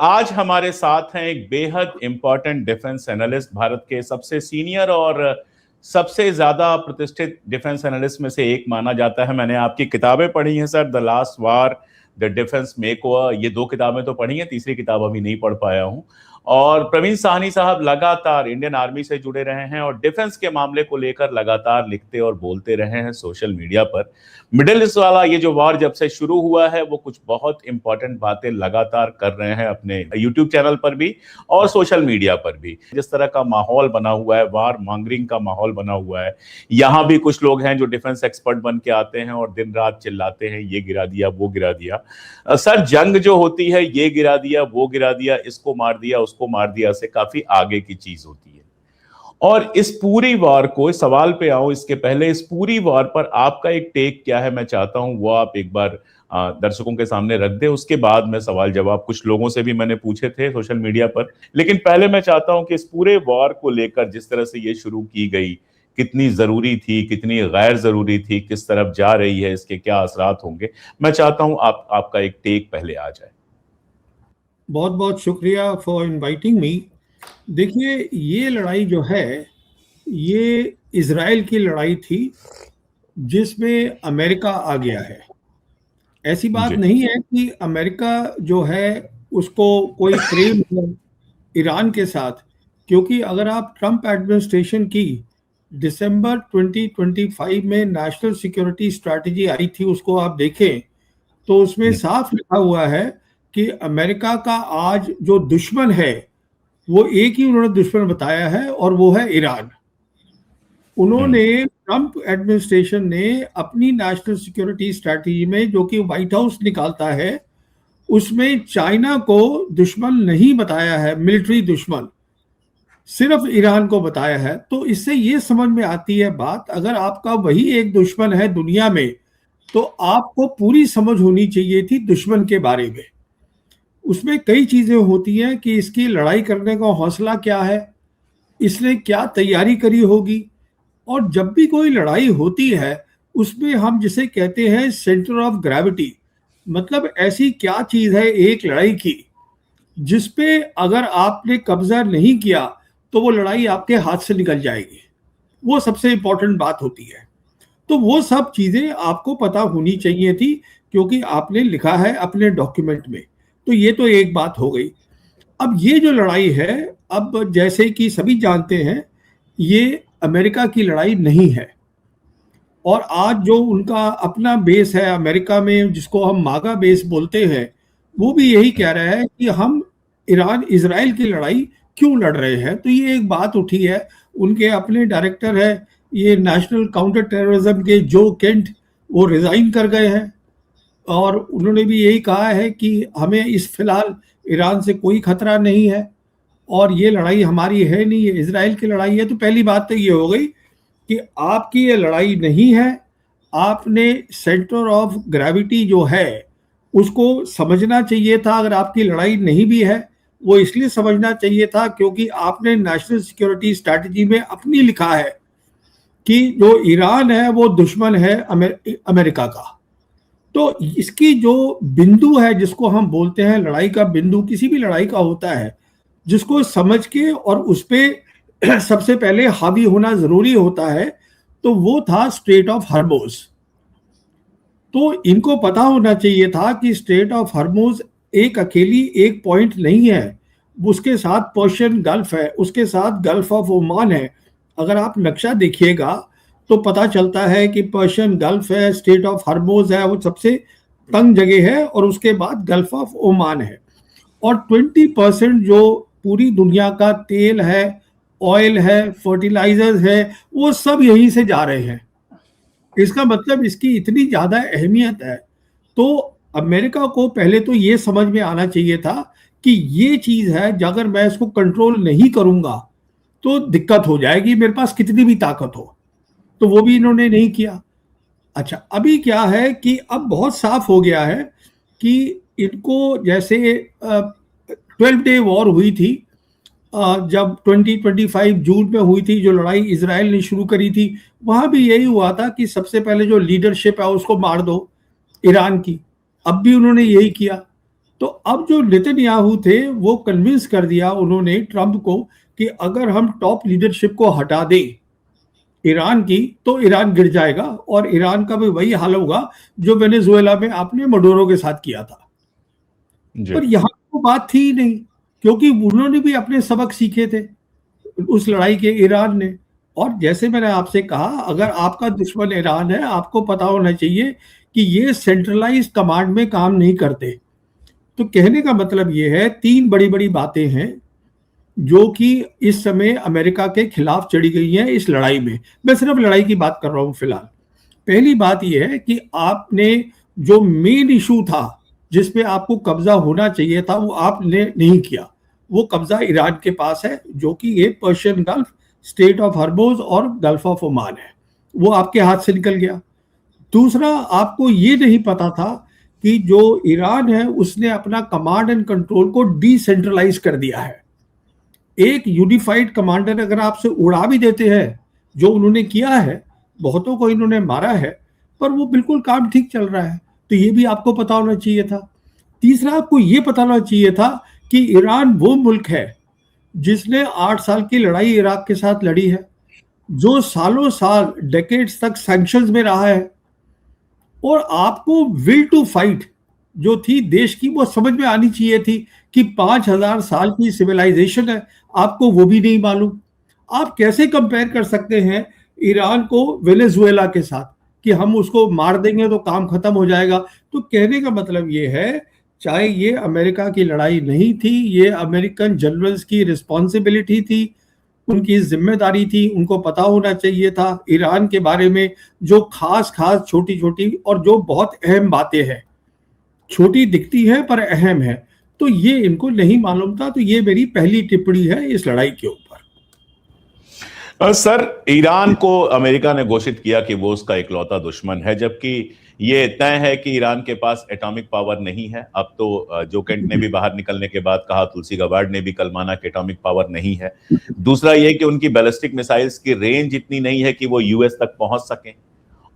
आज हमारे साथ हैं एक बेहद इंपॉर्टेंट डिफेंस एनालिस्ट, भारत के सबसे सीनियर और सबसे ज्यादा प्रतिष्ठित डिफेंस एनालिस्ट में से एक माना जाता है। मैंने आपकी किताबें पढ़ी हैं sir, the last war, the defence makeover. ये दो किताबें तो पढ़ी हैं, तीसरी किताब अभी नहीं पढ़ पाया हूं। और प्रवीण साहनी साहब लगातार इंडियन आर्मी से जुड़े रहे हैं और डिफेंस के मामले को लेकर लगातार लिखते और बोलते रहे हैं सोशल मीडिया पर। मिडिल ईस्ट वाला ये जो वार जब से शुरू हुआ है, वो कुछ बहुत इंपॉर्टेंट बातें लगातार कर रहे हैं अपने यूट्यूब चैनल पर भी और सोशल मीडिया पर भी। जिस तरह का माहौल बना हुआ है, वार मॉन्गरिंग का माहौल बना हुआ है, यहाँ भी कुछ लोग हैं जो डिफेंस एक्सपर्ट बन के आते हैं और दिन रात चिल्लाते हैं ये गिरा दिया, वो गिरा दिया। सर, जंग जो होती है, ये गिरा दिया, वो गिरा दिया, इसको मार दिया, उसको मार दिया, से काफी आगे की चीज होती है। और इस पूरी वार को, सवाल पे आओ इसके पहले, इस पूरी वार पर आपका एक टेक क्या है, मैं चाहता हूं वो आप एक बार दर्शकों के सामने रख दे। उसके बाद मैं सवाल जवाब कुछ लोगों से भी मैंने पूछे थे सोशल मीडिया पर। लेकिन पहले मैं चाहता हूं कि इस पूरे वार को लेकर जिस तरह से ये शुरू की गई, कितनी जरूरी थी, कितनी गैर जरूरी थी, किस तरफ जा रही है, इसके क्या असरात होंगे, मैं चाहता हूं आपका एक टेक पहले आ जाए। बहुत बहुत शुक्रिया फॉर इनवाइटिंग मी। देखिए, ये लड़ाई जो है, ये इजराइल की लड़ाई थी जिसमें अमेरिका आ गया है। ऐसी बात नहीं है कि अमेरिका जो है उसको कोई प्रेम है ईरान के साथ, क्योंकि अगर आप ट्रंप एडमिनिस्ट्रेशन की दिसंबर 2025 में नेशनल सिक्योरिटी स्ट्रैटेजी आई थी, उसको आप देखें तो उसमें साफ लिखा हुआ है कि अमेरिका का आज जो दुश्मन है वो एक ही उन्होंने दुश्मन बताया है और वो है ईरान। उन्होंने, ट्रंप एडमिनिस्ट्रेशन ने अपनी नेशनल सिक्योरिटी स्ट्रैटेजी में, जो कि व्हाइट हाउस निकालता है, उसमें चाइना को दुश्मन नहीं बताया है, मिलिट्री दुश्मन, सिर्फ ईरान को बताया है। तो इससे ये समझ में आती है बात, अगर आपका वही एक दुश्मन है दुनिया में तो आपको पूरी समझ होनी चाहिए थी दुश्मन के बारे में। उसमें कई चीजें होती हैं कि इसकी लड़ाई करने का हौसला क्या है, इसने क्या तैयारी करी होगी। और जब भी कोई लड़ाई होती है उसमें हम जिसे कहते हैं सेंटर ऑफ ग्रेविटी, मतलब ऐसी क्या चीज है एक लड़ाई की जिसपे अगर आपने कब्जा नहीं किया तो वो लड़ाई आपके हाथ से निकल जाएगी। वो सबसे इंपॉर्टेंट बात होती है। तो वो सब चीजें आपको पता होनी चाहिए थी, क्योंकि आपने लिखा है अपने डॉक्यूमेंट में। तो ये तो एक बात हो गई। अब ये जो लड़ाई है, अब जैसे कि सभी जानते हैं, ये अमेरिका की लड़ाई नहीं है। और आज जो उनका अपना बेस है अमेरिका में, जिसको हम मागा बेस बोलते हैं, वो भी यही कह रहा है कि हम ईरान इजराइल की लड़ाई क्यों लड़ रहे हैं। तो ये एक बात उठी है। उनके अपने डायरेक्टर है ये नेशनल काउंटर टेररिज्म के, जो केंट, वो रिजाइन कर गए हैं और उन्होंने भी यही कहा है कि हमें इस फिलहाल ईरान से कोई खतरा नहीं है और ये लड़ाई हमारी है नहीं, ये इजराइल की लड़ाई है। तो पहली बात तो ये हो गई कि आपकी ये लड़ाई नहीं है। आपने सेंटर ऑफ ग्रेविटी जो है उसको समझना चाहिए था। अगर आपकी लड़ाई नहीं भी है, वो इसलिए समझना चाहिए था क्योंकि आपने नेशनल सिक्योरिटी स्ट्रैटेजी में अपनी लिखा है कि जो ईरान है वो दुश्मन है अमेरिका का। तो इसकी जो बिंदु है, जिसको हम बोलते हैं लड़ाई का बिंदु, किसी भी लड़ाई का होता है, जिसको समझ के और उस पर सबसे पहले हावी होना जरूरी होता है, तो वो था स्ट्रेट ऑफ हॉर्मुज़। तो इनको पता होना चाहिए था कि स्ट्रेट ऑफ हॉर्मुज़ एक अकेली एक पॉइंट नहीं है, उसके साथ पर्शियन गल्फ है, उसके साथ गल्फ ऑफ ओमान है। अगर आप नक्शा देखिएगा तो पता चलता है कि पर्शियन गल्फ है, स्ट्रेट ऑफ हॉर्मुज़ है, वो सबसे तंग जगह है, और उसके बाद गल्फ ऑफ ओमान है। और 20% जो पूरी दुनिया का तेल है, ऑयल है, फर्टिलाइजर्स है, वो सब यहीं से जा रहे हैं। इसका मतलब इसकी इतनी ज्यादा अहमियत है। तो अमेरिका को पहले तो ये समझ में आना चाहिए था कि ये चीज है, अगर मैं इसको कंट्रोल नहीं करूंगा तो दिक्कत हो जाएगी, मेरे पास कितनी भी ताकत हो। तो वो भी इन्होंने नहीं किया। अच्छा, अभी क्या है कि अब बहुत साफ हो गया है कि इनको, जैसे 12 डे वॉर हुई थी, जब 2025 जून में हुई थी, जो लड़ाई इजराइल ने शुरू करी थी, वहां भी यही हुआ था कि सबसे पहले जो लीडरशिप है उसको मार दो ईरान की। अब भी उन्होंने यही किया। तो अब जो नेतन्याहू थे वो कन्विंस कर दिया उन्होंने ट्रंप को कि अगर हम टॉप लीडरशिप को हटा दें ईरान की तो ईरान गिर जाएगा और ईरान का भी वही हाल होगा जो वेनेजुएला में आपने मडोरो के साथ किया था। पर यहाँ तो बात थी ही नहीं, क्योंकि उन्होंने भी अपने सबक सीखे थे उस लड़ाई के, ईरान ने। और जैसे मैंने आपसे कहा, अगर आपका दुश्मन ईरान है, आपको पता होना चाहिए कि ये सेंट्रलाइज कमांड में काम नहीं करते। तो कहने का मतलब ये है, तीन बड़ी बड़ी बातें हैं जो कि इस समय अमेरिका के खिलाफ चढ़ी गई हैं इस लड़ाई में। मैं सिर्फ लड़ाई की बात कर रहा हूं फिलहाल। पहली बात यह है कि आपने जो मेन इशू था जिसपे आपको कब्जा होना चाहिए था वो आपने नहीं किया। वो कब्जा ईरान के पास है, जो कि ये Persian gulf, state of Hormuz और गल्फ ऑफ ओमान है, वो आपके हाथ से निकल गया। दूसरा, आपको ये नहीं पता था कि जो ईरान है उसने अपना कमांड एंड कंट्रोल को डिसेंट्रलाइज कर दिया है। एक यूनिफाइड कमांडर अगर आपसे उड़ा भी देते हैं, जो उन्होंने किया है, बहुतों को इन्होंने मारा है, पर वो बिल्कुल काम ठीक चल रहा है, तो ये भी आपको पता होना चाहिए था। तीसरा, आपको ये पता होना चाहिए था कि ईरान वो मुल्क है जिसने 8 साल की लड़ाई इराक के साथ लड़ी है, जो सालों साल डेकेड्स तक सैंक्शंस में रहा है, और आपको विल टू फाइट जो थी देश की वो समझ में आनी चाहिए थी कि 5000 साल की सिविलाइजेशन है, आपको वो भी नहीं मालूम। आप कैसे कंपेयर कर सकते हैं ईरान को वेनेजुएला के साथ कि हम उसको मार देंगे तो काम खत्म हो जाएगा? तो कहने का मतलब ये है, चाहे ये अमेरिका की लड़ाई नहीं थी, ये अमेरिकन जनरल्स की रिस्पॉन्सिबिलिटी थी, उनकी जिम्मेदारी थी, उनको पता होना चाहिए था ईरान के बारे में जो खास खास छोटी छोटी और जो बहुत अहम बातें हैं, छोटी दिखती है पर अहम है, तो ये इनको नहीं मालूम था। तो ये मेरी पहली टिप्पणी है इस लड़ाई के ऊपर। सर, ईरान को अमेरिका ने घोषित किया कि वो उसका इकलौता दुश्मन है, जबकि ये तय है कि ईरान के पास एटॉमिक पावर नहीं है। अब तो जो केंट ने भी बाहर निकलने के बाद कहा, तुलसी गबार्ड ने भी कल माना कि एटॉमिक पावर नहीं है। दूसरा ये कि उनकी बैलिस्टिक मिसाइल्स की रेंज इतनी नहीं है कि वो यूएस तक पहुंच सकें।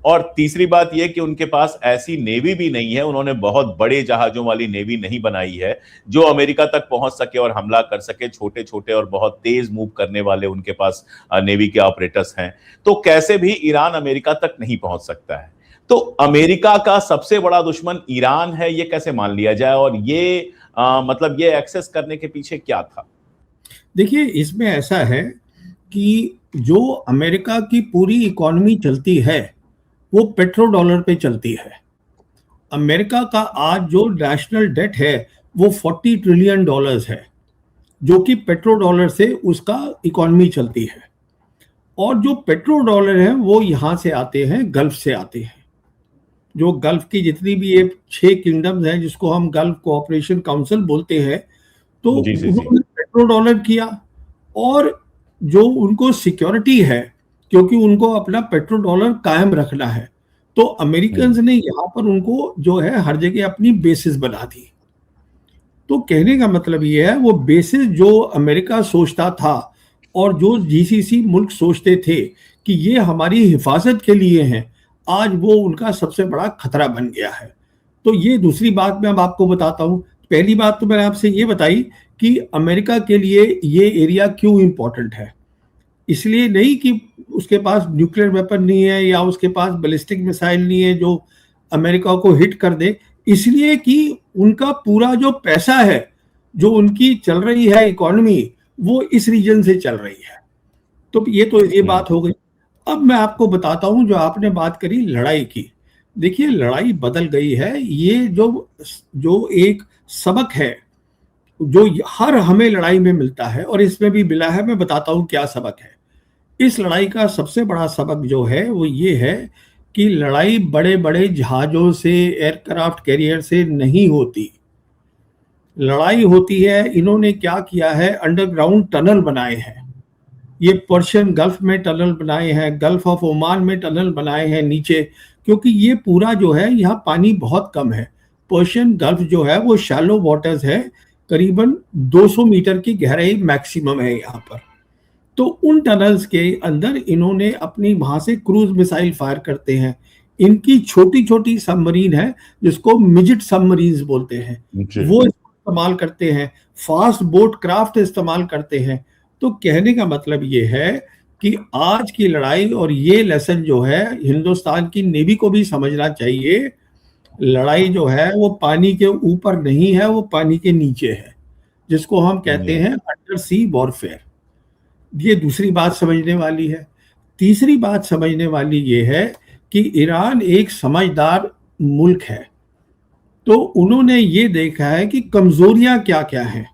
और तीसरी बात यह कि उनके पास ऐसी नेवी भी नहीं है, उन्होंने बहुत बड़े जहाजों वाली नेवी नहीं बनाई है जो अमेरिका तक पहुंच सके और हमला कर सके। छोटे छोटे और बहुत तेज मूव करने वाले उनके पास नेवी के ऑपरेटर्स हैं। तो कैसे भी ईरान अमेरिका तक नहीं पहुंच सकता है। तो अमेरिका का सबसे बड़ा दुश्मन ईरान है, ये कैसे मान लिया जाए? और ये मतलब ये एक्सेस करने के पीछे क्या था? देखिए, इसमें ऐसा है कि जो अमेरिका की पूरी इकोनॉमी चलती है वो पेट्रो डॉलर पे चलती है। अमेरिका का आज जो नेशनल डेट है वो $40 ट्रिलियन है, जो कि पेट्रो डॉलर से उसका इकोनॉमी चलती है। और जो पेट्रो डॉलर है वो यहाँ से आते हैं, गल्फ से आते हैं। जो गल्फ की जितनी भी ये 6 किंगडम्स हैं जिसको हम गल्फ कोऑपरेशन काउंसिल बोलते हैं, तो उन्होंने पेट्रो डॉलर किया। और जो उनको सिक्योरिटी है, क्योंकि उनको अपना पेट्रो डॉलर कायम रखना है, तो अमेरिकन्स ने यहाँ पर उनको जो है हर जगह अपनी बेसिस बना दी। तो कहने का मतलब ये है, वो बेसिस जो अमेरिका सोचता था और जो जीसीसी मुल्क सोचते थे कि ये हमारी हिफाजत के लिए हैं, आज वो उनका सबसे बड़ा खतरा बन गया है। तो ये दूसरी बात मैं अब आपको बताता हूँ। पहली बात तो मैंने आपसे ये बताई कि अमेरिका के लिए ये एरिया क्यों इम्पोर्टेंट है। इसलिए नहीं कि उसके पास न्यूक्लियर वेपन नहीं है या उसके पास बैलिस्टिक मिसाइल नहीं है जो अमेरिका को हिट कर दे, इसलिए कि उनका पूरा जो पैसा है, जो उनकी चल रही है इकोनॉमी, वो इस रीजन से चल रही है। तो ये बात हो गई। अब मैं आपको बताता हूं, जो आपने बात करी लड़ाई की। देखिए, लड़ाई बदल गई है। ये जो एक सबक है जो हर हमें लड़ाई में मिलता है और इसमें भी मिला है, मैं बताता हूं क्या सबक है। इस लड़ाई का सबसे बड़ा सबक जो है वो ये है कि लड़ाई बड़े बड़े जहाजों से, एयरक्राफ्ट कैरियर से नहीं होती। लड़ाई होती है, इन्होंने क्या किया है, अंडरग्राउंड टनल बनाए हैं। ये पर्शियन गल्फ में टनल बनाए हैं, गल्फ ऑफ ओमान में टनल बनाए हैं नीचे, क्योंकि ये पूरा जो है यहाँ पानी बहुत कम है। पर्शियन गल्फ जो है वो शैलो वाटर्स है, करीबन 200 मीटर की गहराई मैक्सिमम है यहाँ पर। तो उन टनल्स के अंदर इन्होंने अपनी वहां से क्रूज मिसाइल फायर करते हैं। इनकी छोटी छोटी सबमरीन है जिसको मिजिट सबमरीन्स बोलते हैं, जी। वो इस्तेमाल करते हैं, फास्ट बोट क्राफ्ट इस्तेमाल करते हैं। तो कहने का मतलब ये है कि आज की लड़ाई और ये लेसन जो है हिंदुस्तान की नेवी को भी समझना चाहिए, लड़ाई जो है वो पानी के ऊपर नहीं है, वो पानी के नीचे है, जिसको हम कहते हैं अंडर सी वॉरफेयर। ये दूसरी बात समझने वाली है। तीसरी बात समझने वाली ये है कि ईरान एक समझदार मुल्क है, तो उन्होंने ये देखा है कि कमजोरियां क्या क्या हैं।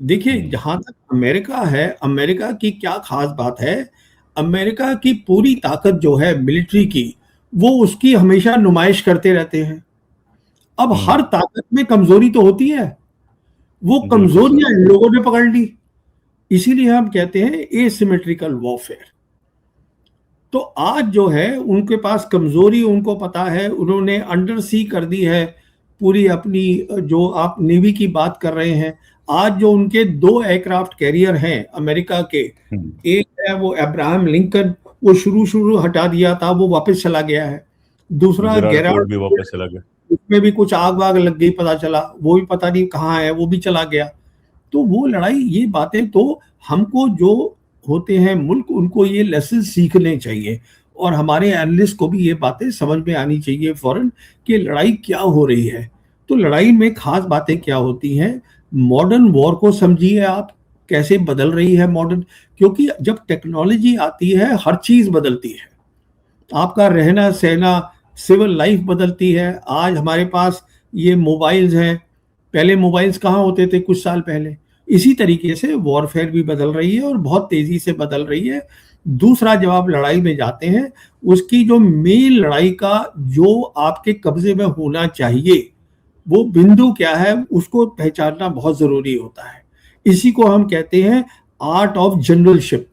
देखिए, जहां तक अमेरिका है, अमेरिका की क्या खास बात है, अमेरिका की पूरी ताकत जो है मिलिट्री की, वो उसकी हमेशा नुमाइश करते रहते हैं। अब हर ताकत में कमजोरी तो होती है, वो बिल्कुल सर। कमजोरियां इन लोगों ने पकड़ ली, इसीलिए हम कहते हैं एसिमेट्रिकल वॉरफेयर। तो आज जो है उनके पास कमजोरी उनको पता है, उन्होंने अंडर सी कर दी है पूरी अपनी, जो आप नेवी की बात कर रहे हैं। आज जो उनके दो एयरक्राफ्ट कैरियर हैं अमेरिका के, एक है वो अब्राहम लिंकन, वो शुरू शुरू हटा दिया था, वो वापस चला गया है। दूसरा जेराल्ड गेराल्ड फोर्ड भी वापस चला गया। उसमें भी कुछ आग वाग लग गई, पता चला वो भी पता नहीं कहाँ है, वो भी चला गया। तो वो लड़ाई, ये बातें तो हमको जो होते हैं मुल्क, उनको ये लेसन सीखने चाहिए, और हमारे एनालिस्ट को भी ये बातें समझ में आनी चाहिए फौरन कि लड़ाई क्या हो रही है। तो लड़ाई में खास बातें क्या होती हैं, मॉडर्न वॉर को समझिए आप, कैसे बदल रही है मॉडर्न, क्योंकि जब टेक्नोलॉजी आती है हर चीज बदलती है, आपका रहना सहना, सिविल लाइफ बदलती है। आज हमारे पास ये मोबाइल्स हैं, पहले मोबाइल्स कहाँ होते थे कुछ साल पहले। इसी तरीके से वॉरफेयर भी बदल रही है और बहुत तेजी से बदल रही है। दूसरा, जब आप लड़ाई में जाते हैं, उसकी जो मेन लड़ाई का जो आपके कब्जे में होना चाहिए, वो बिंदु क्या है, उसको पहचानना बहुत जरूरी होता है। इसी को हम कहते हैं आर्ट ऑफ जनरलशिप।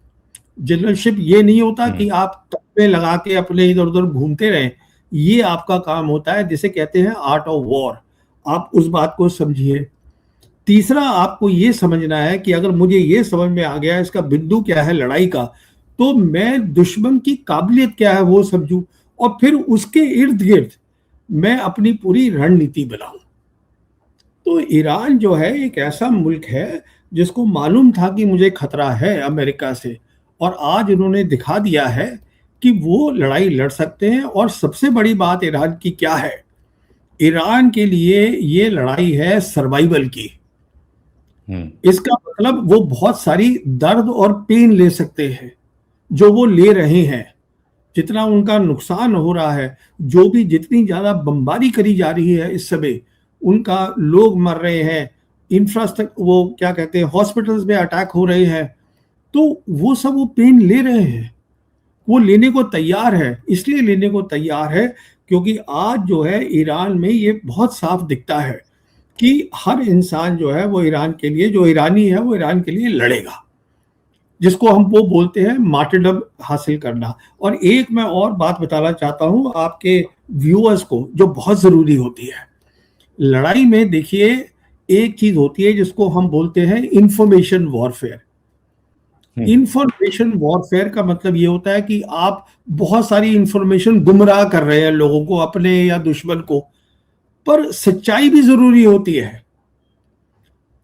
जनरलशिप ये नहीं होता कि आप तख्ते लगा के अपने इधर उधर घूमते रहें, ये आपका काम होता है, जिसे कहते हैं आर्ट ऑफ वॉर। आप उस बात को समझिए। तीसरा, आपको ये समझना है कि अगर मुझे ये समझ में आ गया इसका बिंदु क्या है लड़ाई का, तो मैं दुश्मन की काबिलियत क्या है वो समझूं, और फिर उसके इर्द गिर्द मैं अपनी पूरी रणनीति बनाऊं। तो ईरान जो है एक ऐसा मुल्क है जिसको मालूम था कि मुझे खतरा है अमेरिका से, और आज उन्होंने दिखा दिया है कि वो लड़ाई लड़ सकते हैं। और सबसे बड़ी बात ईरान की क्या है, ईरान के लिए ये लड़ाई है सर्वाइवल की। इसका मतलब वो बहुत सारी दर्द और पेन ले सकते हैं, जो वो ले रहे हैं, जितना उनका नुकसान हो रहा है, जो भी जितनी ज्यादा बमबारी करी जा रही है इस समय, उनका लोग मर रहे हैं, इंफ्रास्ट्रक्चर, वो क्या कहते हैं, हॉस्पिटल्स में अटैक हो रहे हैं, तो वो सब वो पेन ले रहे हैं, वो लेने को तैयार है। इसलिए लेने को तैयार है क्योंकि आज जो है ईरान में ये बहुत साफ दिखता है कि हर इंसान जो है वो ईरान के लिए, जो ईरानी है वो ईरान के लिए लड़ेगा, जिसको हम वो बोलते हैं मार्टरडम हासिल करना। और एक मैं और बात बताना चाहता हूं आपके व्यूअर्स को, जो बहुत जरूरी होती है लड़ाई में। देखिए, एक चीज होती है जिसको हम बोलते हैं इंफॉर्मेशन वॉरफेयर। इंफॉर्मेशन वॉरफेयर का मतलब ये होता है कि आप बहुत सारी इंफॉर्मेशन गुमराह कर रहे हैं लोगों को, अपने या दुश्मन को, पर सच्चाई भी जरूरी होती है।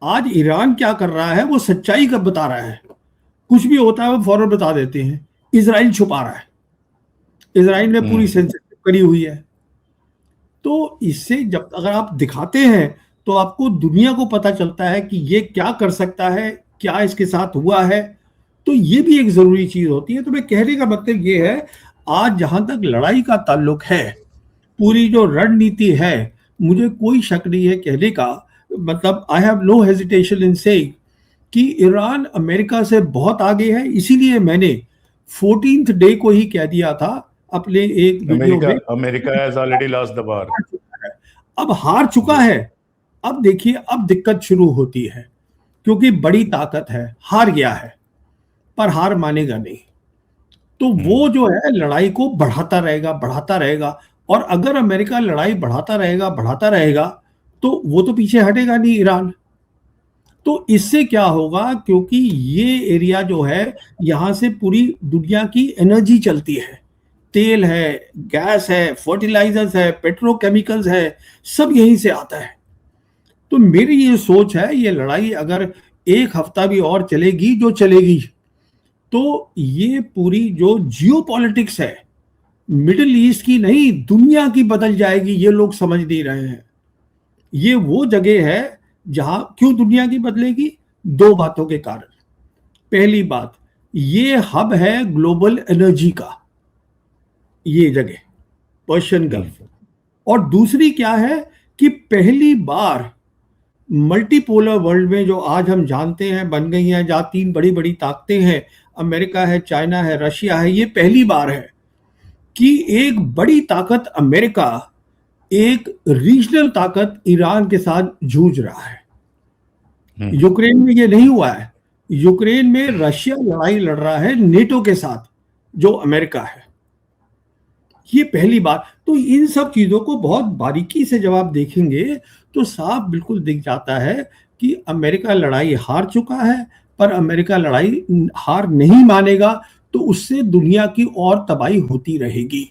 आज ईरान क्या कर रहा है, वो सच्चाई कब बता रहा है, कुछ भी होता है वो फौरन बता देते हैं। इजराइल छुपा रहा है, इजराइल ने पूरी सेंसरशिप करी हुई है। तो इससे जब अगर आप दिखाते हैं तो आपको दुनिया को पता चलता है कि ये क्या कर सकता है, क्या इसके साथ हुआ है। तो ये भी एक जरूरी चीज होती है। तो मैं कहने का मतलब ये है, आज जहां तक लड़ाई का ताल्लुक है, पूरी जो रणनीति है, मुझे कोई शक नहीं है कहने का, मतलब I have no hesitation in saying कि ईरान अमेरिका से बहुत आगे है। इसीलिए मैंने 14th डे को ही कह दिया था अपने एक वीडियो में, America has already lost the war. अब हार चुका है। अब देखिए, अब दिक्कत शुरू होती है, क्योंकि बड़ी ताकत है, हार गया है, पर हार मानेगा नहीं। तो वो जो है लड़ाई को बढ़ाता रहेगा, बढ़ाता रहेगा। और अगर अमेरिका लड़ाई बढ़ाता रहेगा तो वो तो पीछे हटेगा नहीं ईरान। तो इससे क्या होगा, क्योंकि ये एरिया जो है, यहां से पूरी दुनिया की एनर्जी चलती है, तेल है, गैस है, फर्टिलाइजर्स है, पेट्रोकेमिकल्स है, सब यहीं से आता है। तो मेरी ये सोच है, ये लड़ाई अगर एक हफ्ता भी और चलेगी, जो चलेगी, तो ये पूरी जो जियोपॉलिटिक्स है मिडिल ईस्ट की नहीं, दुनिया की बदल जाएगी। ये लोग समझ नहीं रहे हैं। ये वो जगह है जहां, क्यों दुनिया की बदलेगी? दो बातों के कारण। पहली बात, ये हब है ग्लोबल एनर्जी का, ये जगह पर्शियन गल्फ। और दूसरी क्या है कि पहली बार मल्टीपोलर वर्ल्ड में, जो आज हम जानते हैं बन गई हैं, जहां तीन बड़ी बड़ी ताकतें हैं, अमेरिका है, चाइना है, रशिया है, ये पहली बार है कि एक बड़ी ताकत अमेरिका एक रीजनल ताकत ईरान के साथ जूझ रहा है। यूक्रेन में ये नहीं हुआ है। यूक्रेन में रशिया लड़ाई लड़ रहा है नेटो के साथ, जो अमेरिका है। ये पहली बात। तो इन सब चीजों को बहुत बारीकी से जब आप देखेंगे तो साफ बिल्कुल दिख जाता है कि अमेरिका लड़ाई हार चुका है, पर अमेरिका लड़ाई हार नहीं मानेगा, तो उससे दुनिया की और तबाही होती रहेगी।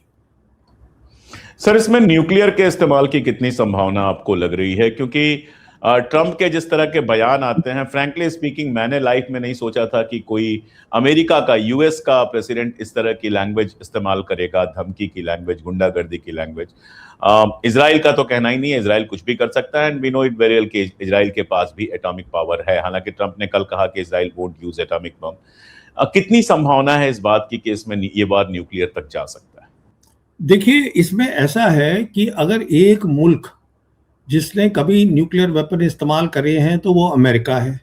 सर, इसमें न्यूक्लियर के इस्तेमाल की कितनी संभावना आपको लग रही है? क्योंकि ट्रंप के जिस तरह के बयान आते हैं, फ्रैंकली स्पीकिंग मैंने लाइफ में नहीं सोचा था कि कोई अमेरिका का, यूएस का प्रेसिडेंट इस तरह की लैंग्वेज इस्तेमाल करेगा, धमकी की लैंग्वेज, गुंडागर्दी की लैंग्वेज। इजराइल का तो कहना ही नहीं है, इजराइल कुछ भी कर सकता है, and we know it very well कि इजराइल के पास भी एटॉमिक पावर है। हालांकि ट्रंप ने कल कहा कि Israel won't use atomic bomb. कितनी संभावना है इस बात की कि इसमें ये बात न्यूक्लियर तक जा सकता है? देखिए, इसमें ऐसा है कि अगर एक मुल्क जिसने कभी न्यूक्लियर वेपन इस्तेमाल करे हैं तो वो अमेरिका है।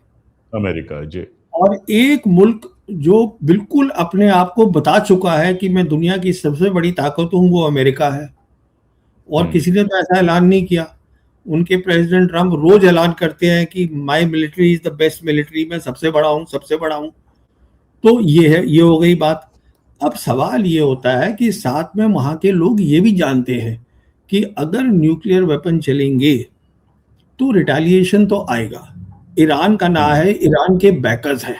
अमेरिका, जी। और एक मुल्क जो बिल्कुल अपने आप को बता चुका है कि मैं दुनिया की सबसे बड़ी ताकत हूं, वो अमेरिका है। और किसी ने तो ऐसा ऐलान नहीं किया। उनके प्रेसिडेंट ट्रंप रोज ऐलान करते हैं कि my military is the best military, मैं सबसे बड़ा हूं, सबसे बड़ा हूं। तो ये है, ये हो गई बात। अब सवाल ये होता है कि साथ में वहां के लोग ये भी जानते हैं कि अगर न्यूक्लियर वेपन चलेंगे तो रिटेलिएशन तो आएगा। ईरान का ना है, ईरान के बैकर्स हैं।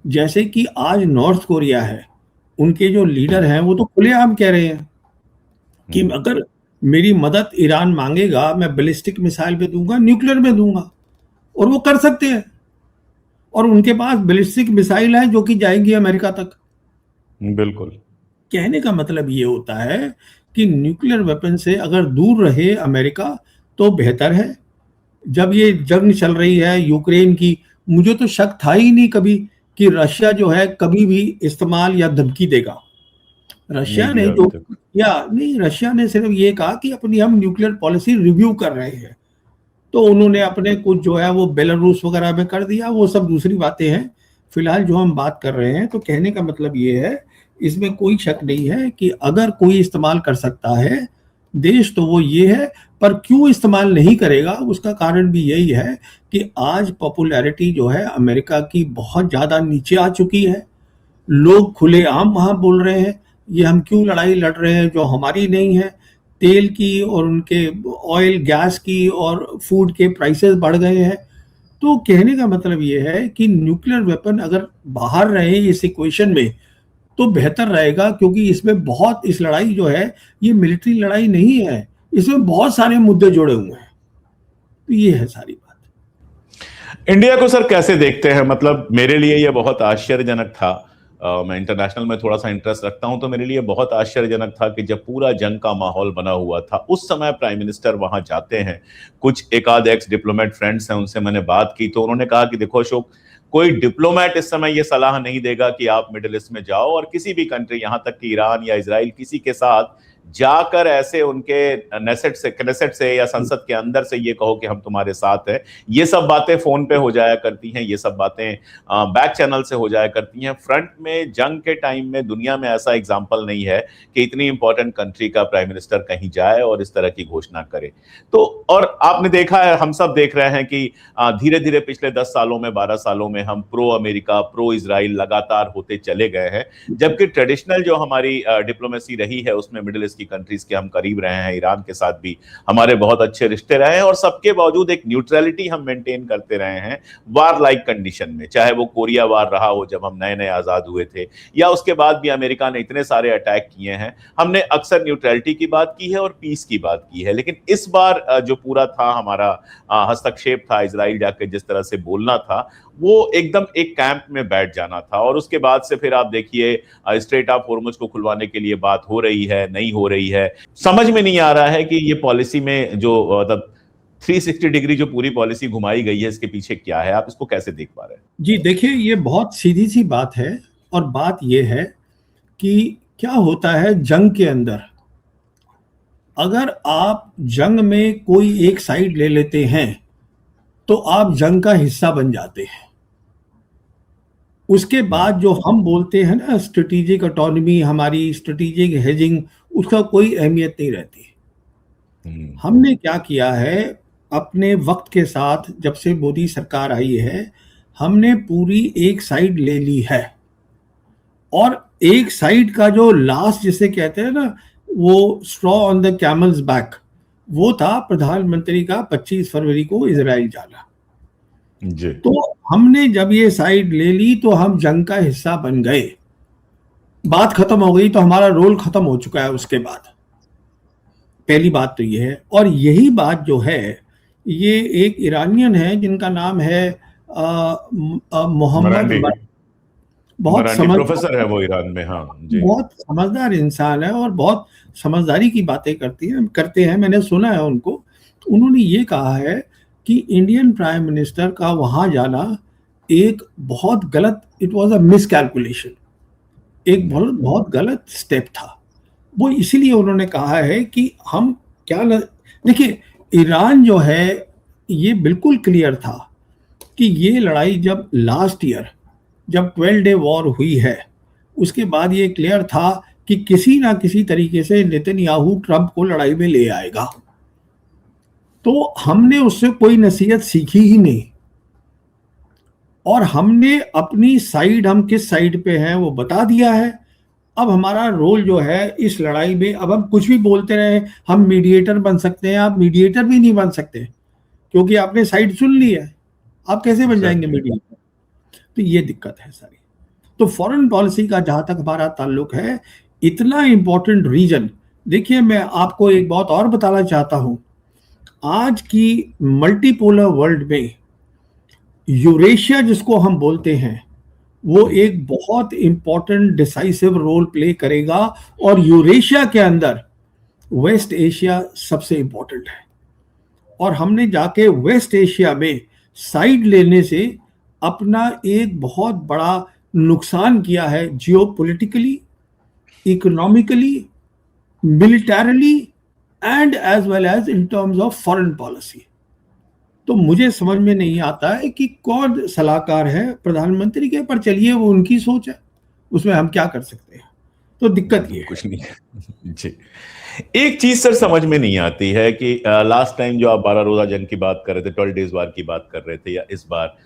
जैसे कि आज नॉर्थ कोरिया है, उनके जो लीडर हैं वो तो खुलेआम कह रहे हैं कि अगर मेरी मदद ईरान मांगेगा, मैं बैलिस्टिक मिसाइल पे दूंगा, न्यूक्लियर में दूंगा। और वो कर सकते हैं। और उनके पास बैलिस्टिक मिसाइल है जो कि जाएंगी अमेरिका तक। बिल्कुल। कहने का मतलब ये होता है कि न्यूक्लियर वेपन से अगर दूर रहे अमेरिका तो बेहतर है। जब ये जंग चल रही है यूक्रेन की, मुझे तो शक था ही नहीं कभी कि रशिया जो है कभी भी इस्तेमाल या धमकी देगा। रशिया ने जो या नहीं, रशिया ने सिर्फ ये कहा कि अपनी हम न्यूक्लियर पॉलिसी रिव्यू कर रहे हैं। तो उन्होंने अपने कुछ जो है वो बेलारूस वगैरह में कर दिया, वो सब दूसरी बातें हैं। फिलहाल जो हम बात कर रहे हैं, तो कहने का मतलब ये है, इसमें कोई शक नहीं है कि अगर कोई इस्तेमाल कर सकता है देश तो वो ये है। पर क्यों इस्तेमाल नहीं करेगा, उसका कारण भी यही है कि आज पॉपुलैरिटी जो है अमेरिका की बहुत ज्यादा नीचे आ चुकी है। लोग खुलेआम वहां बोल रहे हैं ये हम क्यों लड़ाई लड़ रहे हैं जो हमारी नहीं है। तेल की और उनके ऑयल गैस की और फूड के प्राइसेस बढ़ गए हैं। तो कहने का मतलब ये है कि न्यूक्लियर वेपन अगर बाहर रहे इस इक्वेशन में तो बेहतर रहेगा, क्योंकि इसमें बहुत, इस लड़ाई जो है ये मिलिट्री लड़ाई नहीं है, इसमें बहुत सारे मुद्दे जुड़े हुए हैं। तो ये है सारी बात। इंडिया को सर कैसे देखते हैं? मतलब मेरे लिए ये बहुत आश्चर्यजनक था। मैं इंटरनेशनल में थोड़ा सा इंटरेस्ट रखता हूं, तो मेरे लिए बहुत आश्चर्यजनक था कि जब पूरा जंग का माहौल बना हुआ था, उस समय प्राइम मिनिस्टर वहां जाते हैं। कुछ एक आध एक्स डिप्लोमेट फ्रेंड्स हैं, उनसे मैंने बात की तो उन्होंने कहा कि देखो अशोक, कोई डिप्लोमेट इस समय ये सलाह नहीं देगा कि आप मिडिल ईस्ट में जाओ और किसी भी कंट्री, यहां तक कि ईरान या इजराइल, किसी के साथ जाकर ऐसे उनके नेसेट से या संसद के अंदर से ये कहो कि हम तुम्हारे साथ हैं। ये सब बातें फोन पे हो जाया करती हैं, ये सब बातें बैक चैनल से हो जाया करती हैं। फ्रंट में जंग के टाइम में दुनिया में ऐसा एग्जाम्पल नहीं है कि इतनी इंपॉर्टेंट कंट्री का प्राइम मिनिस्टर कहीं जाए और इस तरह की घोषणा करे। तो और आपने देखा है, हम सब देख रहे हैं कि धीरे धीरे पिछले 10 सालों में, 12 सालों में हम प्रो अमेरिका, प्रो इजराइल लगातार होते चले गए हैं, जबकि ट्रेडिशनल जो हमारी डिप्लोमेसी रही है उसमें मिडिल ईस्ट की कंट्रीज के हम करीब रहे हैं, ईरान के साथ भी हमारे बहुत अच्छे रिश्ते रहे हैं, और सबके बावजूद एक न्यूट्रलिटी हम मेंटेन करते रहे हैं वार लाइक कंडीशन में। चाहे वो कोरिया वार रहा हो जब हम नए नए आजाद हुए थे, या उसके बाद भी अमेरिका ने इतने सारे अटैक किए हैं, हमने अक्सर न्यूट्रलिटी की बात की है और पीस की बात की है। लेकिन इस बार जो पूरा था हमारा हस्तक्षेप था, इजराइल जाके जिस तरह से बोलना था, वो एकदम एक कैंप में बैठ जाना था। और उसके बाद से फिर आप देखिए स्ट्रेट ऑफ हॉर्मुज को खुलवाने के लिए बात हो रही है, नहीं हो रही है, समझ में नहीं आ रहा है कि ये पॉलिसी में जो मतलब 360 डिग्री जो पूरी पॉलिसी घुमाई गई है, इसके पीछे क्या है, आप इसको कैसे देख पा रहे हैं? जी देखिए, ये बहुत सीधी सी बात है, और बात ये है कि क्या होता है जंग के अंदर, अगर आप जंग में कोई एक साइड ले लेते हैं तो आप जंग का हिस्सा बन जाते हैं। उसके बाद जो हम बोलते हैं ना स्ट्रेटेजिक ऑटोनॉमी, हमारी स्ट्रेटेजिक हेजिंग, उसका कोई अहमियत नहीं रहती। हमने क्या किया है अपने वक्त के साथ, जब से मोदी सरकार आई है, हमने पूरी एक साइड ले ली है। और एक साइड का जो लास्ट जिसे कहते हैं ना, वो straw on the camel's back, वो था प्रधानमंत्री का 25 फरवरी को इजराइल जाना। जी। तो हमने जब ये साइड ले ली तो हम जंग का हिस्सा बन गए, बात खत्म हो गई, तो हमारा रोल खत्म हो चुका है उसके बाद। पहली बात तो ये है। और यही बात जो है, ये एक ईरानियन है जिनका नाम है मोहम्मद, बहुत प्रोफेसर है वो ईरान में। हाँ जी। बहुत समझदार इंसान है और बहुत समझदारी की बातें करते हैं, मैंने सुना है उनको। उन्होंने ये कहा है कि इंडियन प्राइम मिनिस्टर का वहां जाना एक बहुत गलत, इट वाज अ मिसकैलकुलेशन, एक बहुत गलत स्टेप था। वो इसीलिए उन्होंने कहा है कि हम क्या देखिए, ईरान जो है ये बिल्कुल क्लियर था कि ये लड़ाई जब लास्ट ईयर जब 12 डे वॉर हुई है, उसके बाद ये क्लियर था कि किसी ना किसी तरीके से नेतन्याहू ट्रंप को लड़ाई में ले आएगा। तो हमने उससे कोई नसीहत सीखी ही नहीं, और हमने अपनी साइड, हम किस साइड पे हैं वो बता दिया है। अब हमारा रोल जो है इस लड़ाई में, अब हम कुछ भी बोलते रहे हम मीडिएटर बन सकते हैं, आप मीडिएटर भी नहीं बन सकते क्योंकि आपने साइड चुन ली है, आप कैसे बन जाएंगे मीडिएटर? तो ये दिक्कत है सारी। तो फॉरेन पॉलिसी का जहां तक हमारा ताल्लुक है, इतना इंपॉर्टेंट रीजन, देखिए मैं आपको एक बात और बताना चाहता हूं, आज की मल्टीपोलर वर्ल्ड में यूरेशिया जिसको हम बोलते हैं, वो एक बहुत इंपॉर्टेंट डिसाइसिव रोल प्ले करेगा। और यूरेशिया के अंदर वेस्ट एशिया सबसे इंपॉर्टेंट है, और हमने जाके वेस्ट एशिया में साइड लेने से अपना एक बहुत बड़ा नुकसान किया है, geopolitically, economically, militarily, and as well as in terms of foreign policy. तो मुझे समझ में नहीं आता है कि कौन सलाहकार है प्रधानमंत्री के, पर चलिए वो उनकी सोच है, उसमें हम क्या कर सकते हैं। तो दिक्कत ये कुछ नहीं है जी। एक चीज सर समझ में नहीं आती है कि लास्ट टाइम जो आप 12 रोजा जंग की बात कर रहे थे, 12 डेज वार की बात कर रहे थे, या इस बार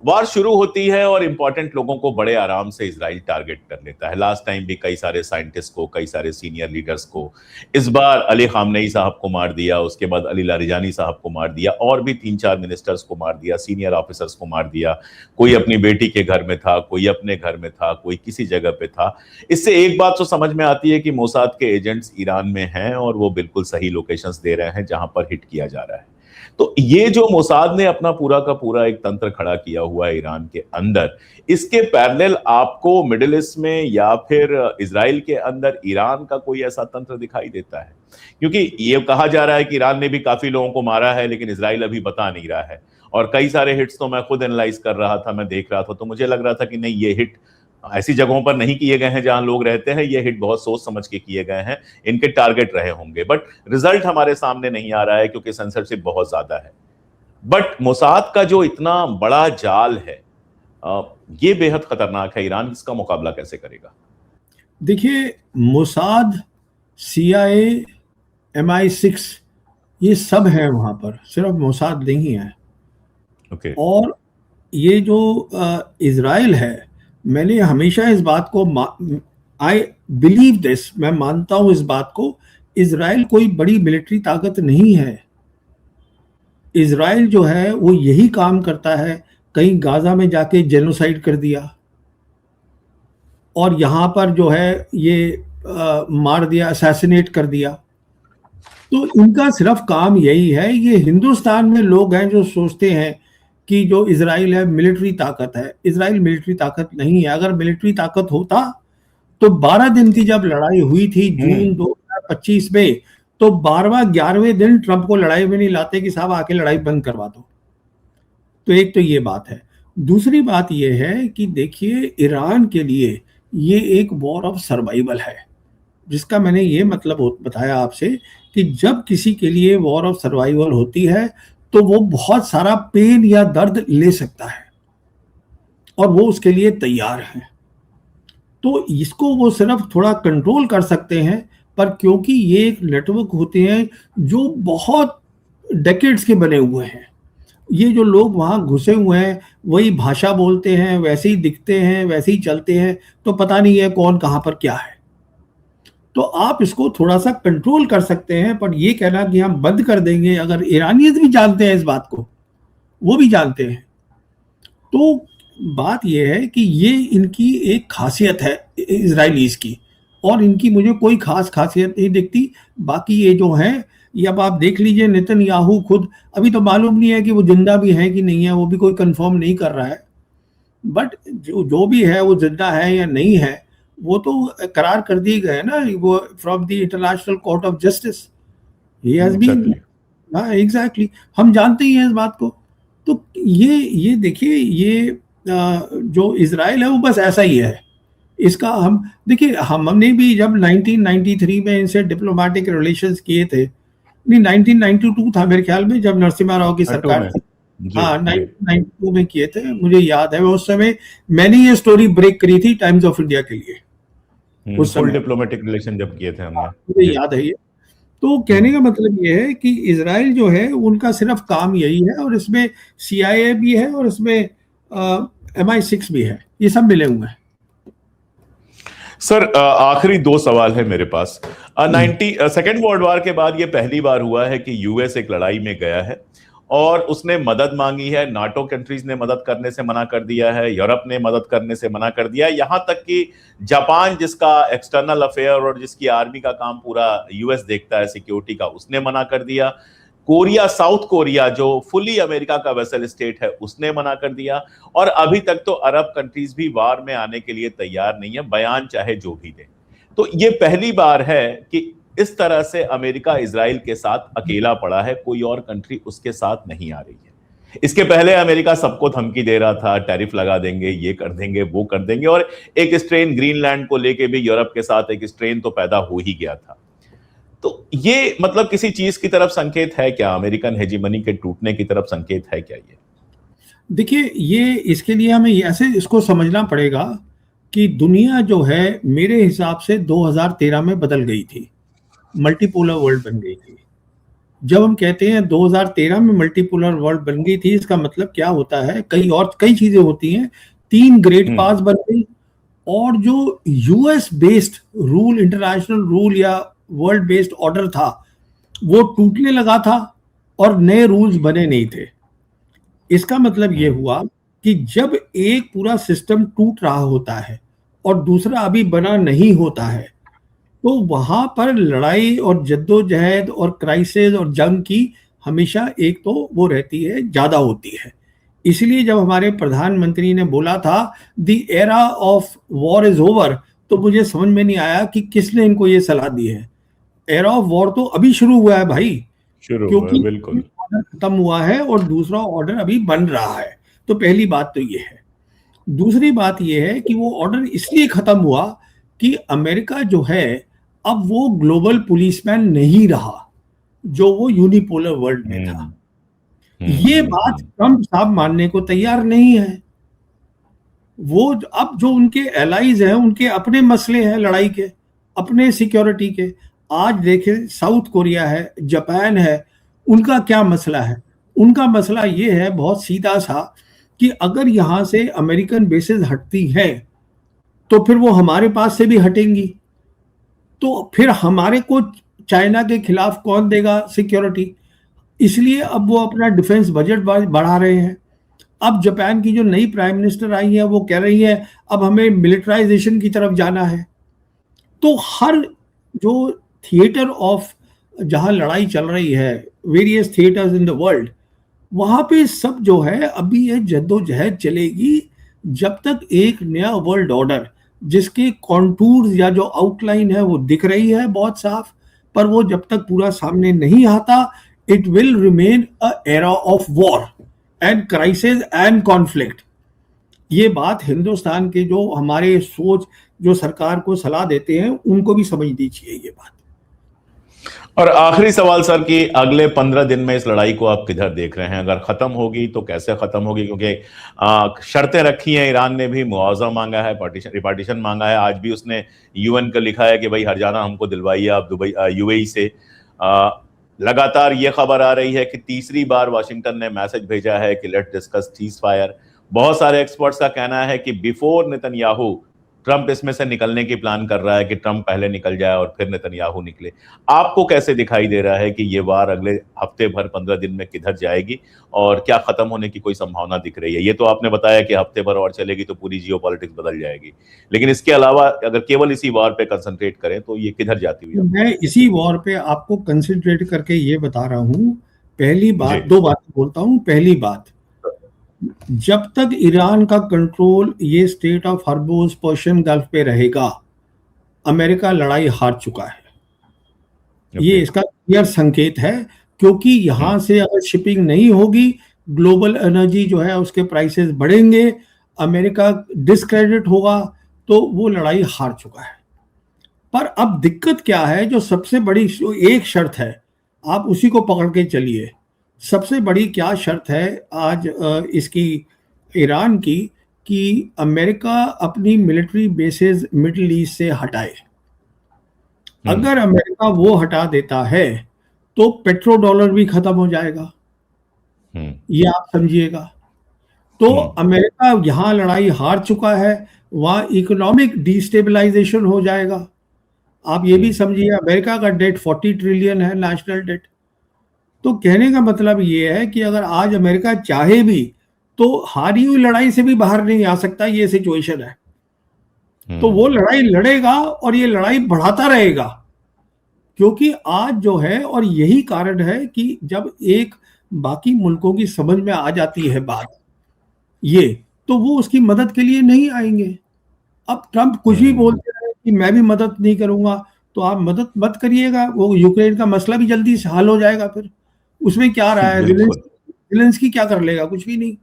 वार शुरू होती है और इंपॉर्टेंट लोगों को बड़े आराम से इजराइल टारगेट कर लेता है। लास्ट टाइम भी कई सारे साइंटिस्ट को, कई सारे सीनियर लीडर्स को, इस बार अली खामनेई साहब को मार दिया, उसके बाद अली लारिजानी साहब को मार दिया, और भी 3-4 मिनिस्टर्स को मार दिया, सीनियर ऑफिसर्स को मार दिया। कोई अपनी बेटी के घर में था, कोई अपने घर में था, कोई किसी जगह पे था। इससे एक बात तो समझ में आती है कि मोसाद के एजेंट्स ईरान में हैं और वो बिल्कुल सही लोकेशंस दे रहे हैं जहां पर हिट किया जा रहा है। तो ये जो मोसाद ने अपना पूरा का पूरा एक तंत्र खड़ा किया हुआ है ईरान के अंदर, इसके पैरेलल आपको मिडिल ईस्ट में या फिर इजराइल के अंदर ईरान का कोई ऐसा तंत्र दिखाई देता है? क्योंकि ये कहा जा रहा है कि ईरान ने भी काफी लोगों को मारा है, लेकिन इजराइल अभी बता नहीं रहा है। और कई सारे हिट्स तो मैं खुद एनालाइज कर रहा था, मैं देख रहा था, तो मुझे लग रहा था कि नहीं, ये हिट ऐसी जगहों पर नहीं किए गए हैं जहां लोग रहते हैं, ये हिट बहुत सोच समझ के किए गए हैं, इनके टारगेट रहे होंगे। बट रिजल्ट हमारे सामने नहीं आ रहा है क्योंकि सेंसरशिप बहुत ज्यादा है। बट मोसाद का जो इतना बड़ा जाल है, ये बेहद खतरनाक है। ईरान इसका मुकाबला कैसे करेगा? देखिए, मोसाद, CIA, MI6 ये सब है वहां पर, सिर्फ मोसाद नहीं है। ओके। और ये जो इजराइल है, मैंने हमेशा इस बात को बिलीव दिस, मैं मानता हूं इस बात को, इजराइल कोई बड़ी मिलिट्री ताकत नहीं है। इजराइल जो है वो यही काम करता है, कहीं गाजा में जाके जेनोसाइड कर दिया और यहां पर जो है ये मार दिया, असैसिनेट कर दिया। तो इनका सिर्फ काम यही है। ये हिंदुस्तान में लोग हैं जो सोचते हैं कि जो इजराइल है मिलिट्री ताकत है। इजराइल मिलिट्री ताकत नहीं है। अगर मिलिट्री ताकत होता तो 12 दिन की जब लड़ाई हुई थी जून 2025 में, तो 12वां 11वें दिन ट्रंप को लड़ाई में नहीं लाते कि साहब आके लड़ाई बंद करवा दो। तो एक तो ये बात है। दूसरी बात ये है कि देखिए, ईरान के लिए ये एक वॉर ऑफ सर्वाइवल है, जिसका मैंने ये मतलब बताया आपसे कि जब किसी के लिए वॉर ऑफ सर्वाइवल होती है तो वो बहुत सारा पेन या दर्द ले सकता है और वो उसके लिए तैयार है। तो इसको वो सिर्फ थोड़ा कंट्रोल कर सकते हैं, पर क्योंकि ये एक नेटवर्क होते हैं जो बहुत डेकेड्स के बने हुए हैं, ये जो लोग वहां घुसे हुए हैं वही भाषा बोलते हैं, वैसे ही दिखते हैं, वैसे ही चलते हैं, तो पता नहीं है कौन कहां पर क्या है। तो आप इसको थोड़ा सा कंट्रोल कर सकते हैं, पर ये कहना कि हम बंद कर देंगे, अगर ईरानियत भी जानते हैं इस बात को, वो भी जानते हैं। तो बात यह है कि ये इनकी एक खासियत है इजराइलीज की, और इनकी मुझे कोई खास खासियत नहीं दिखती। बाकी ये जो है, ये अब आप देख लीजिए, नेतन्याहू खुद अभी तो मालूम नहीं है कि वो जिंदा भी है कि नहीं है, वो भी कोई कंफर्म नहीं कर रहा है। बट जो भी है वो जिंदा है या नहीं है, वो तो करार कर दिए गए ना, वो from the International Court of Justice ही हैज बीन। हाँ एग्जैक्टली, हम जानते ही हैं इस बात को। तो ये देखिए, ये जो इजराइल है वो बस ऐसा ही है। इसका हम देखिए, हमने भी जब 1993 में इनसे डिप्लोमेटिक रिलेशंस किए थे, नहीं 1992 था मेरे ख्याल में, जब नरसिम्हा राव की सरकार थी। हाँ 1992 में किए थे, मुझे याद है। उस समय मैंने ये स्टोरी ब्रेक करी थी टाइम्स ऑफ इंडिया के लिए, उस समय डिप्लोमेटिक रिलेशन जब किए थे हमने, मुझे याद है ये। तो कहने का मतलब ये है कि इजराइल जो है उनका सिर्फ काम यही है, और इसमें CIA भी है और इसमें MI6 भी है, ये सब मिले हुए हैं। सर आखिरी 2 सवाल है मेरे पास। 2nd वर्ल्ड वॉर के बाद ये पहली बार हुआ है कि US एक लड़ाई में गया है और उसने मदद मांगी है। नाटो कंट्रीज ने मदद करने से मना कर दिया है, यूरोप ने मदद करने से मना कर दिया है, यहां तक कि जापान, जिसका एक्सटर्नल अफेयर और जिसकी आर्मी का काम पूरा US देखता है सिक्योरिटी का, उसने मना कर दिया। कोरिया, साउथ कोरिया जो फुली अमेरिका का वेसल स्टेट है, उसने मना कर दिया। और अभी तक तो अरब कंट्रीज भी वार में आने के लिए तैयार नहीं है, बयान चाहे जो भी दे। तो ये पहली बार है कि इस तरह से अमेरिका इजराइल के साथ अकेला पड़ा है, कोई और कंट्री उसके साथ नहीं आ रही है। इसके पहले अमेरिका सबको धमकी दे रहा था, टैरिफ लगा देंगे, ये कर देंगे, वो कर देंगे, और एक स्ट्रेन ग्रीनलैंड को लेके भी यूरोप के साथ एक स्ट्रेन तो पैदा हो ही गया था। तो ये मतलब किसी चीज की तरफ संकेत है क्या? अमेरिकन हेजीमनी के टूटने की तरफ संकेत है क्या ये? देखिए, ये इसके लिए हमें ऐसे इसको समझना पड़ेगा कि दुनिया जो है मेरे हिसाब से 2013 में बदल गई थी, मल्टीपोलर वर्ल्ड बन गई थी। जब हम कहते हैं 2013 में मल्टीपोलर वर्ल्ड बन गई थी, इसका मतलब क्या होता है, कई चीजें होती हैं। 3 ग्रेट पावर्स बन गई, और जो US based rule, international rule या वर्ल्ड बेस्ड ऑर्डर था, वो टूटने लगा था और नए रूल्स बने नहीं थे। इसका मतलब ये हुआ कि जब एक पूरा सिस्टम टूट रहा होता है और दूसरा अभी बना नहीं होता है, तो वहां पर लड़ाई और जद्दोजहद और क्राइसिस और जंग की हमेशा एक तो वो रहती है, ज्यादा होती है। इसलिए जब हमारे प्रधानमंत्री ने बोला था the era of war is over, तो मुझे समझ में नहीं आया कि किसने इनको ये सलाह दी है। एरा ऑफ वॉर तो अभी शुरू हुआ है भाई, क्योंकि बिल्कुल ऑर्डर खत्म हुआ है और दूसरा ऑर्डर अभी बन रहा है। तो पहली बात तो ये है। दूसरी बात ये है कि वो ऑर्डर इसलिए खत्म हुआ कि अमेरिका जो है अब वो ग्लोबल पुलिसमैन नहीं रहा जो वो यूनिपोलर वर्ल्ड में था। ये बात ट्रंप साहब मानने को तैयार नहीं है। वो अब जो उनके एलाइज हैं, उनके अपने मसले हैं लड़ाई के, अपने सिक्योरिटी के। आज देखें, साउथ कोरिया है, जापान है, उनका क्या मसला है? उनका मसला ये है बहुत सीधा सा कि अगर यहां से अमेरिकन बेसेस हटती हैं तो फिर वो हमारे पास से भी हटेंगी, तो फिर हमारे को चाइना के खिलाफ कौन देगा सिक्योरिटी? इसलिए अब वो अपना डिफेंस बजट बढ़ा रहे हैं। अब जापान की जो नई प्राइम मिनिस्टर आई है वो कह रही है अब हमें मिलिटराइजेशन की तरफ जाना है। तो हर जो थिएटर ऑफ जहां लड़ाई चल रही है, various theatres in the world, वहां पे सब जो है अभी ये जद्दोजहद चलेगी जब तक एक नया वर्ल्ड ऑर्डर जिसके कॉन्टूर्स या जो आउटलाइन है वो दिख रही है बहुत साफ, पर वो जब तक पूरा सामने नहीं आता, it will remain a era of war and crisis and conflict. ये बात हिंदुस्तान के जो हमारे सोच जो सरकार को सलाह देते हैं उनको भी समझनी चाहिए ये बात। और आखिरी सवाल सर कि अगले 15 दिन में इस लड़ाई को आप किधर देख रहे हैं? अगर खत्म होगी तो कैसे खत्म होगी? क्योंकि शर्तें रखी हैं, ईरान ने भी मुआवजा मांगा है, रिपार्टीशन मांगा है। आज भी उसने यूएन को लिखा है कि भाई हर्जाना हमको दिलवाइए आप दुबई यूएई से। लगातार ये खबर आ रही है कि तीसरी बार वाशिंगटन ने मैसेज भेजा है कि लेट्स डिस्कस सीज फायर। बहुत सारे एक्सपर्ट्स का कहना है कि बिफोर नेतन्याहू ट्रंप इसमें से निकलने की प्लान कर रहा है, कि ट्रंप पहले निकल जाए और फिर नेतन्याहू निकले। आपको कैसे दिखाई दे रहा है कि ये वार अगले हफ्ते भर 15 दिन में किधर जाएगी और क्या खत्म होने की कोई संभावना दिख रही है? ये तो आपने बताया कि हफ्ते भर और चलेगी तो पूरी जियोपॉलिटिक्स बदल जाएगी, लेकिन इसके अलावा अगर केवल इसी वार पे कंसंट्रेट करें तो ये किधर जाती हुई? मैं इसी वॉर पे आपको कंसंट्रेट करके ये बता रहा हूं। पहली बात, दो बातें बोलता हूं। पहली बात, जब तक ईरान का कंट्रोल ये state of Hormuz Persian gulf पे रहेगा, अमेरिका लड़ाई हार चुका है। ये इसका क्लियर संकेत है, क्योंकि यहां से अगर शिपिंग नहीं होगी, ग्लोबल एनर्जी जो है उसके प्राइसेस बढ़ेंगे, अमेरिका डिस्क्रेडिट होगा, तो वो लड़ाई हार चुका है। पर अब दिक्कत क्या है, जो सबसे बड़ी एक शर्त है, आप उसी को पकड़ के चलिए। सबसे बड़ी क्या शर्त है आज इसकी ईरान की, कि अमेरिका अपनी मिलिट्री बेसेस मिडिल ईस्ट से हटाए। अगर अमेरिका वो हटा देता है तो पेट्रो डॉलर भी खत्म हो जाएगा, ये आप समझिएगा। तो अमेरिका यहां लड़ाई हार चुका है, वहां इकोनॉमिक डिस्टेबलाइजेशन हो जाएगा। आप ये भी समझिए, अमेरिका का डेट 40 ट्रिलियन है, नेशनल डेट। तो कहने का मतलब ये है कि अगर आज अमेरिका चाहे भी तो हारी हुई लड़ाई से भी बाहर नहीं आ सकता, ये सिचुएशन है। तो वो लड़ाई लड़ेगा और ये लड़ाई बढ़ाता रहेगा, क्योंकि आज जो है, और यही कारण है कि जब एक बाकी मुल्कों की समझ में आ जाती है बात ये, तो वो उसकी मदद के लिए नहीं आएंगे। अब ट्रंप कुछ भी बोलते रहे कि मैं भी मदद नहीं करूंगा, तो आप मदद मत करिएगा, वो यूक्रेन का मसला भी जल्दी से हल हो जाएगा। फिर उसमें क्या रहा है, ज़ेलेंस्की क्या कर लेगा? कुछ भी नहीं।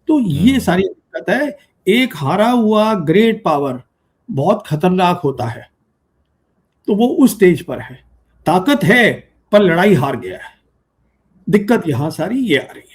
तो ये सारी दिक्कत है। एक हारा हुआ ग्रेट पावर बहुत खतरनाक होता है, तो वो उस स्टेज पर है। ताकत है पर लड़ाई हार गया है। दिक्कत यहां सारी ये आ रही है।